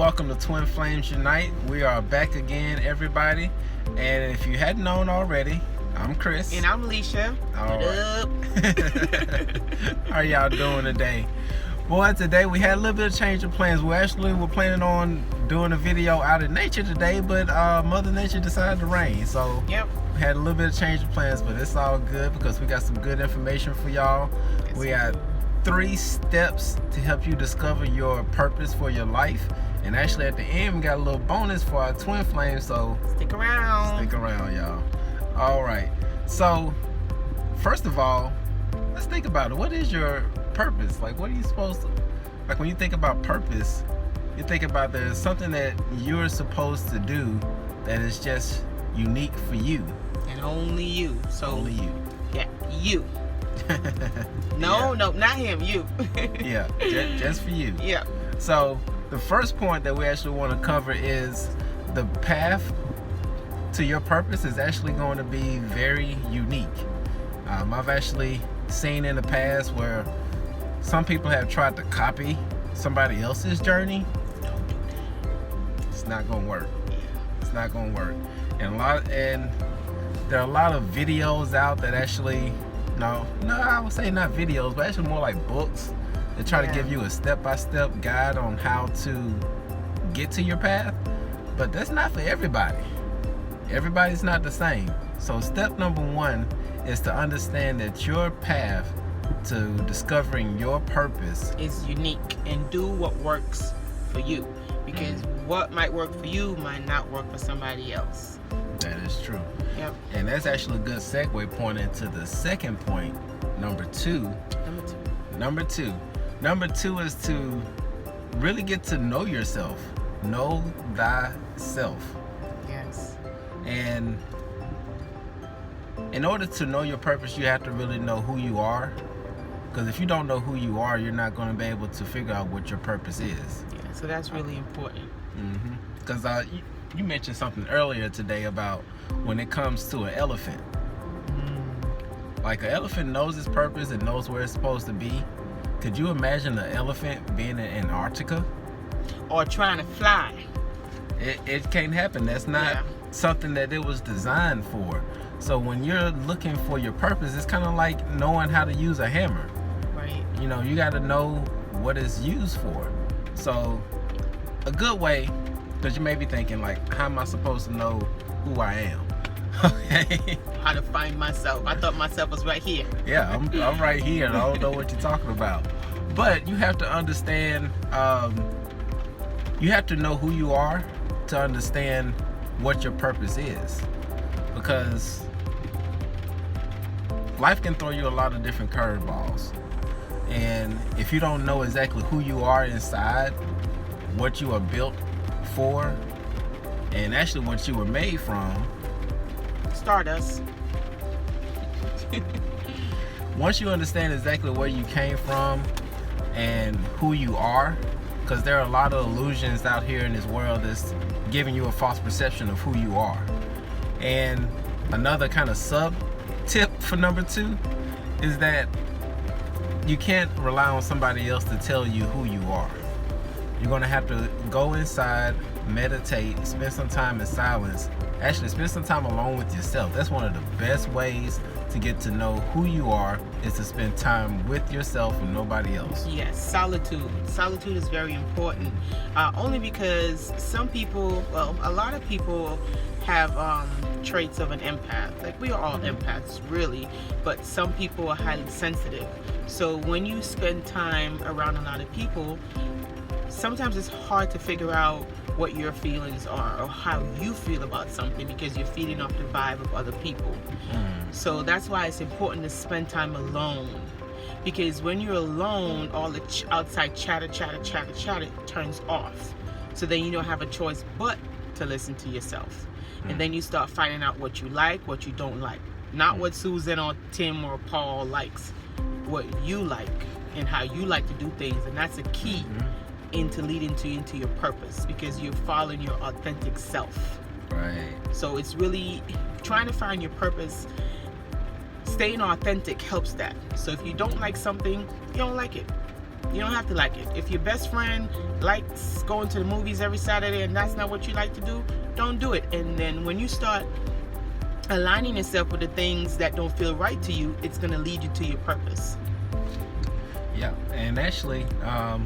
welcome to Twin Flames Unite. We are back again, everybody. And if you hadn't known already, I'm Chris. And I'm Alicia. All right. How are y'all doing today? Boy, today we had a little bit of change of plans. We actually were planning on doing a video out in nature today, but Mother Nature decided to rain. So Yep. we had a little bit of change of plans, but it's all good because we got some good information for y'all. We got 3 steps to help you discover your purpose for your life. And actually at the end, we got a little bonus for our twin flames, so Stick around. stick around, y'all. All right. So, first of all, let's think about it. What is your purpose? Like, what are you supposed to... Like, when you think about purpose, you think about there's something that you're supposed to do that is just unique for you. And only you. So Only you. Yeah, you. No, not him, you. Yeah, just for you. Yeah. So the first point that we actually want to cover is the path to your purpose is actually going to be very unique. I've actually seen in the past where some people have tried to copy somebody else's journey. Don't do that. It's not going to work. It's not going to work. And there are a lot of videos out that actually, no, I would say not videos, but actually more like books that try to give you a step-by-step guide on how to get to your path. But that's not for everybody. Everybody's not the same. So step number 1 is to understand that your path to discovering your purpose Is unique, and do what works for you. Because what might work for you might not work for somebody else. that is true. Yep. And that's actually a good segue point into the second point, number 2. Number two is to really get to know yourself. Know thyself. Yes. And in order to know your purpose, you have to really know who you are. Because if you don't know who you are, you're not going to be able to figure out what your purpose is. Yeah. So that's really important. Because you mentioned something earlier today about when it comes to an elephant. Like, an elephant knows its purpose and knows where it's supposed to be. Could you imagine an elephant being in Antarctica? Or trying to fly. It can't happen. That's not something that it was designed for. So when you're looking for your purpose, it's kind of like knowing how to use a hammer. Right. You know, you got to know what it's used for. So a good way, because you may be thinking, like, how am I supposed to know who I am? Okay. How to find myself. I thought myself was right here. Yeah, I'm right here and I don't know what you're talking about. But you have to understand, you have to know who you are to understand what your purpose is. Because life can throw you a lot of different curveballs. And if you don't know exactly who you are inside, what you are built for, and actually what you were made from, Stardust. once you understand exactly where you came from and who you are, because there are a lot of illusions out here in this world that's giving you a false perception of who you are. And another kind of sub tip for number 2 is that you can't rely on somebody else to tell you who you are. You're going to have to go inside, meditate, spend some time in silence. Actually, spend some time alone with yourself. That's one of the best ways to get to know who you are, is to spend time with yourself and nobody else. Yes, solitude. Solitude is very important. Only because some people, well, a lot of people have traits of an empath. Like, we are all empaths, really, but some people are highly sensitive. So when you spend time around a lot of people, sometimes it's hard to figure out what your feelings are or how you feel about something, because you're feeding off the vibe of other people. So that's why it's important to spend time alone, because when you're alone, all the outside chatter turns off. So then you don't have a choice but to listen to yourself. And then you start finding out what you like, what you don't like. Not what Susan or Tim or Paul likes, what you like and how you like to do things. And that's a key into leading into your purpose, because you're following your authentic self. Right. So it's really trying to find your purpose. Staying authentic helps that. So if you don't like something, you don't like it. You don't have to like it. If your best friend likes going to the movies every Saturday and that's not what you like to do, don't do it. And then when you start aligning yourself with the things that don't feel right to you, it's going to lead you to your purpose. Yeah, and actually, I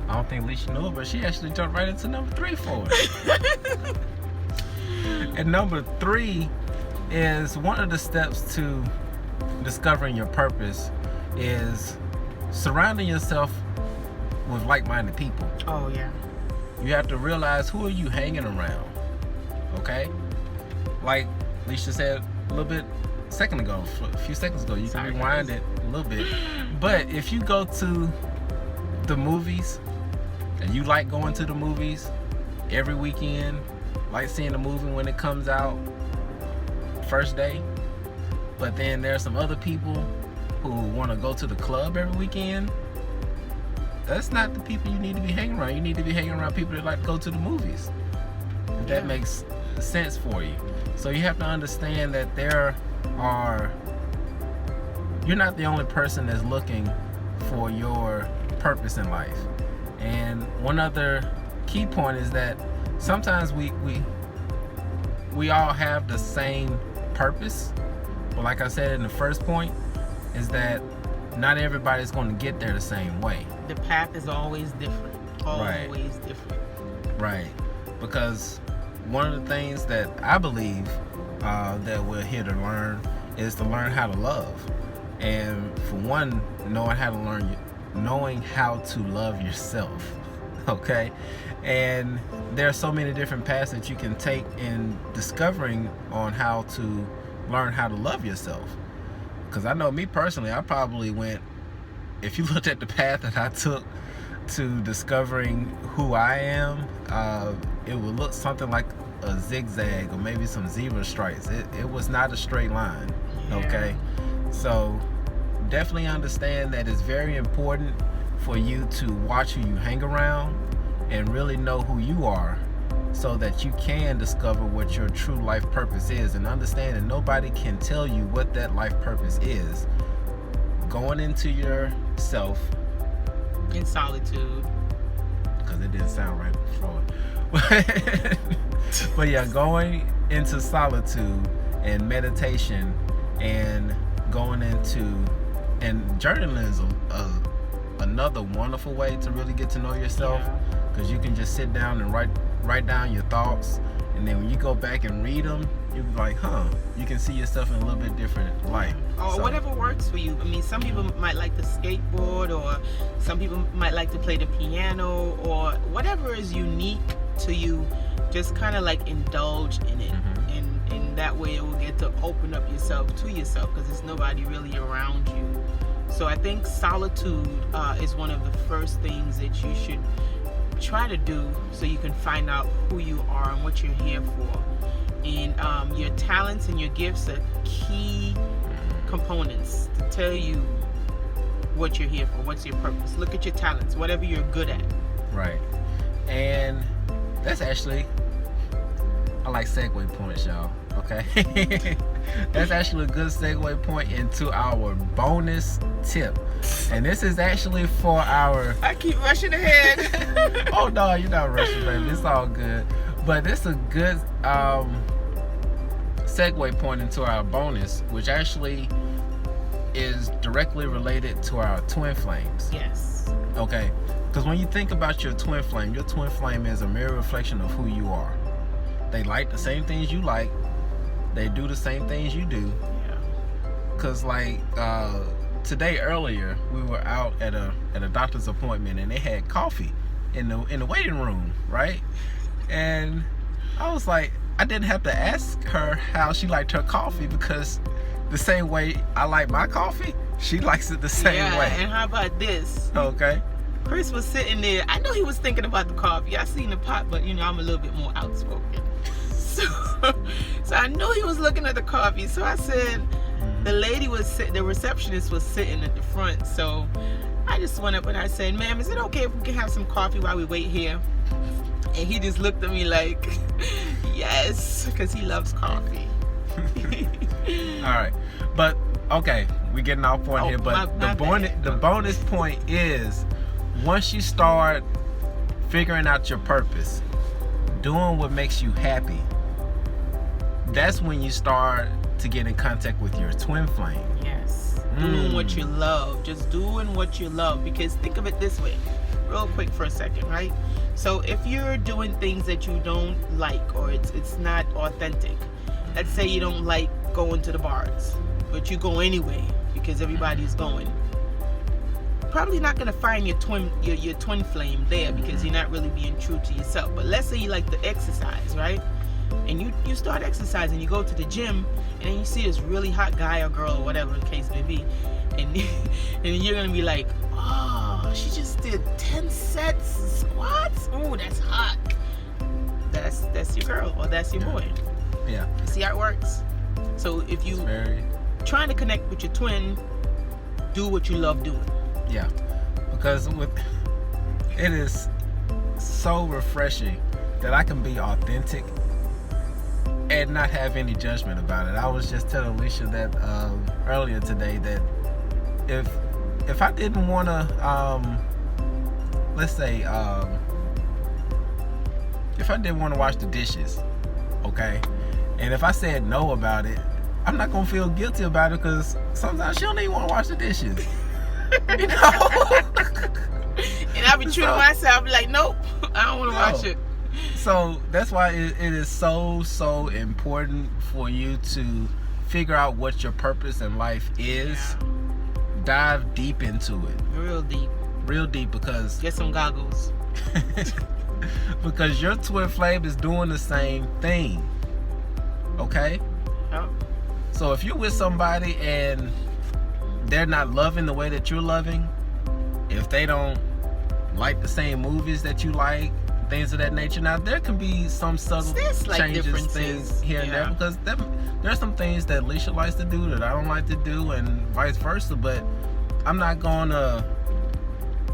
don't think Alicia knew it, but she actually jumped right into number 3 for us. And number 3 is one of the steps to discovering your purpose is surrounding yourself with like-minded people. Oh, yeah. You have to realize, who are you hanging around, okay? Like Alicia said a little bit a few seconds ago, you can rewind it a little bit. But if you go to the movies, and you like going to the movies every weekend, like seeing the movie when it comes out first day, but then there's some other people who want to go to the club every weekend, that's not the people you need to be hanging around. You need to be hanging around people that like to go to the movies, if that makes sense for you. So you have to understand that you're not the only person that's looking for your purpose in life. And one other key point is that sometimes we all have the same purpose, but like I said in the first point, is that not everybody's going to get there the same way. The path is always different. Always different. Right. Because one of the things that I believe that we're here to learn is to learn how to love. And for one, knowing how to love yourself. Okay? And there are so many different paths that you can take in discovering on how to learn how to love yourself. Because I know me personally, I probably went, if you looked at the path that I took to discovering who I am, it would look something like a zigzag or maybe some zebra stripes. It was not a straight line. Okay? So definitely understand that it's very important for you to watch who you hang around and really know who you are, so that you can discover what your true life purpose is, and understand that nobody can tell you what that life purpose is. Going into yourself in solitude, because it didn't sound right before. But yeah, going into solitude and meditation and going into, and journaling is another wonderful way to really get to know yourself, because you can just sit down and write down your thoughts, and then when you go back and read them, you're like, you can see yourself in a little bit different light. Or whatever works for you. I mean, some people might like to skateboard, or some people might like to play the piano, or whatever is unique to you. Just kind of like indulge in it, and that way it will get to open up yourself to yourself, because there's nobody really around you. So I think solitude is one of the first things that you should try to do, so you can find out who you are and what you're here for. And your talents and your gifts are key components to tell you what you're here for, what's your purpose. Look at your talents, whatever you're good at. Right. And that's actually, I like segue points, y'all. Okay. That's actually a good segue point into our bonus tip. And this is actually for our... I keep rushing ahead. Oh no, you're not rushing, baby. It's all good. But this is a good segue point into our bonus, which actually is directly related to our twin flames. Yes. Okay. Because when you think about your twin flame is a mirror reflection of who you are. They like the same things you like. They do the same things you do. Yeah. Because like today earlier, we were out at a doctor's appointment, and they had coffee in the waiting room, right? And I was like, I didn't have to ask her how she liked her coffee, because the same way I like my coffee, she likes it the same way. And how about this? Okay. Chris was sitting there. I know he was thinking about the coffee. I seen the pot, but I'm a little bit more outspoken. So I knew he was looking at the coffee. So I said, the receptionist was sitting at the front. So I just went up and I said, ma'am, is it okay if we can have some coffee while we wait here? And he just looked at me like, yes, because he loves coffee. All right. But Okay, we getting off point here, but the bonus point is once you start figuring out your purpose, doing what makes you happy, that's when you start to get in contact with your twin flame. Yes. Doing what you love. Just doing what you love. Because think of it this way, real quick for a second, right? So if you're doing things that you don't like, or it's not authentic, let's say you don't like going to the bars, but you go anyway because everybody's going, probably not gonna find your twin flame there because you're not really being true to yourself. But let's say you like to exercise, right? And you start exercising, you go to the gym, and then you see this really hot guy or girl or whatever the case may be, and you're gonna be like, oh, she just did 10 sets squats. Oh, that's hot. That's your girl or that's your boy. Yeah. You see how it works? So if you trying to connect with your twin, do what you love doing. Yeah, because it is so refreshing that I can be authentic and not have any judgment about it. I was just telling Alicia that earlier today that if I didn't want to, let's say, if I didn't want to wash the dishes, okay, and if I said no about it, I'm not gonna feel guilty about it because sometimes she don't even want to wash the dishes. You know? And I be true to myself, like, nope, I don't want to watch it. So that's why it is so important for you to figure out what your purpose in life is. Yeah. Dive deep into it. Real deep, because get some goggles. Because your twin flame is doing the same thing. Okay? Oh. So if you're with somebody and they're not loving the way that you're loving, if they don't like the same movies that you like, things of that nature. Now there can be some subtle changes, things here and there, because there's some things that Alicia likes to do that I don't like to do, and vice versa. But I'm not gonna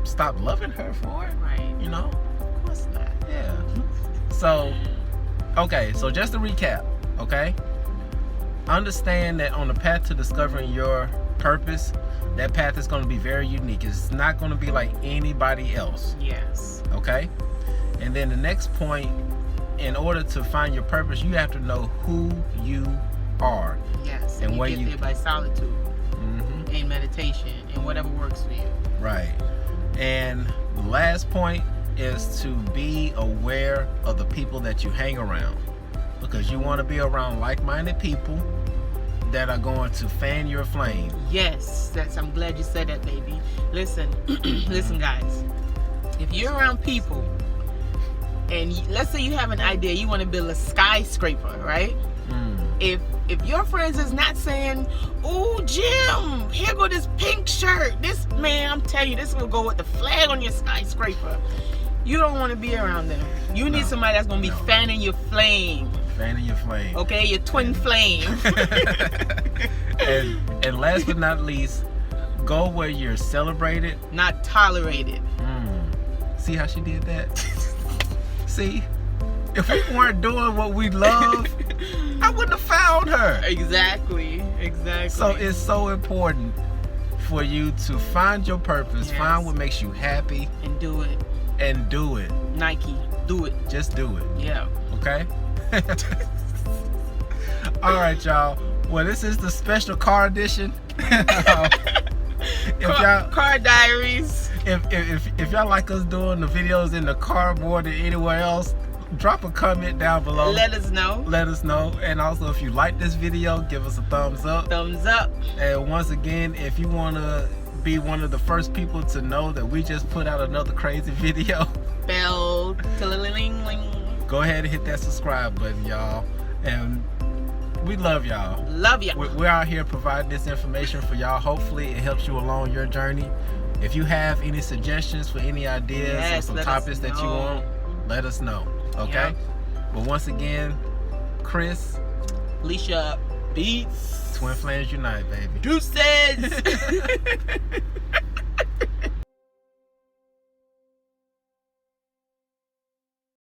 stop loving her for it, right? You know, of course not. Yeah. So, okay. So just to recap, okay. Understand that on the path to discovering your purpose, that path is going to be very unique. It's not going to be like anybody else. Yes. Okay? And then the next point, in order to find your purpose, you have to know who you are. Yes. And you get there by solitude and meditation and whatever works for you. Right. And the last point is to be aware of the people that you hang around, because you want to be around like-minded people that are going to fan your flame. Yes, I'm glad you said that, baby. Listen, listen, guys. If you're around people, and let's say you have an idea, you want to build a skyscraper, right? If your friends is not saying, "Oh, Jim, here go this pink shirt. This man, I'm telling you, this will go with the flag on your skyscraper." You don't want to be around them. You need somebody that's gonna be fanning your flame. Fanning your flame. Okay, your twin flame. and last but not least, go where you're celebrated, not tolerated. See how she did that? See? If we weren't doing what we love, I wouldn't have found her. Exactly. So it's so important for you to find your purpose, find what makes you happy, and do it. Nike, do it. Just do it. Yeah. Okay? All right, y'all. Well, this is the special car edition. Car diaries. If y'all like us doing the videos in the car more than anywhere else, drop a comment down below. Let us know. And also, if you like this video, give us a thumbs up. And once again, if you want to be one of the first people to know that we just put out another crazy video, bell, go ahead and hit that subscribe button, y'all. And we love y'all. We're out here providing this information for y'all. Hopefully it helps you along your journey. If you have any suggestions for any ideas or some topics that you want, let us know. Okay? But once again, Chris, Alicia, Beats, Twin Flames Unite, baby. Deuces.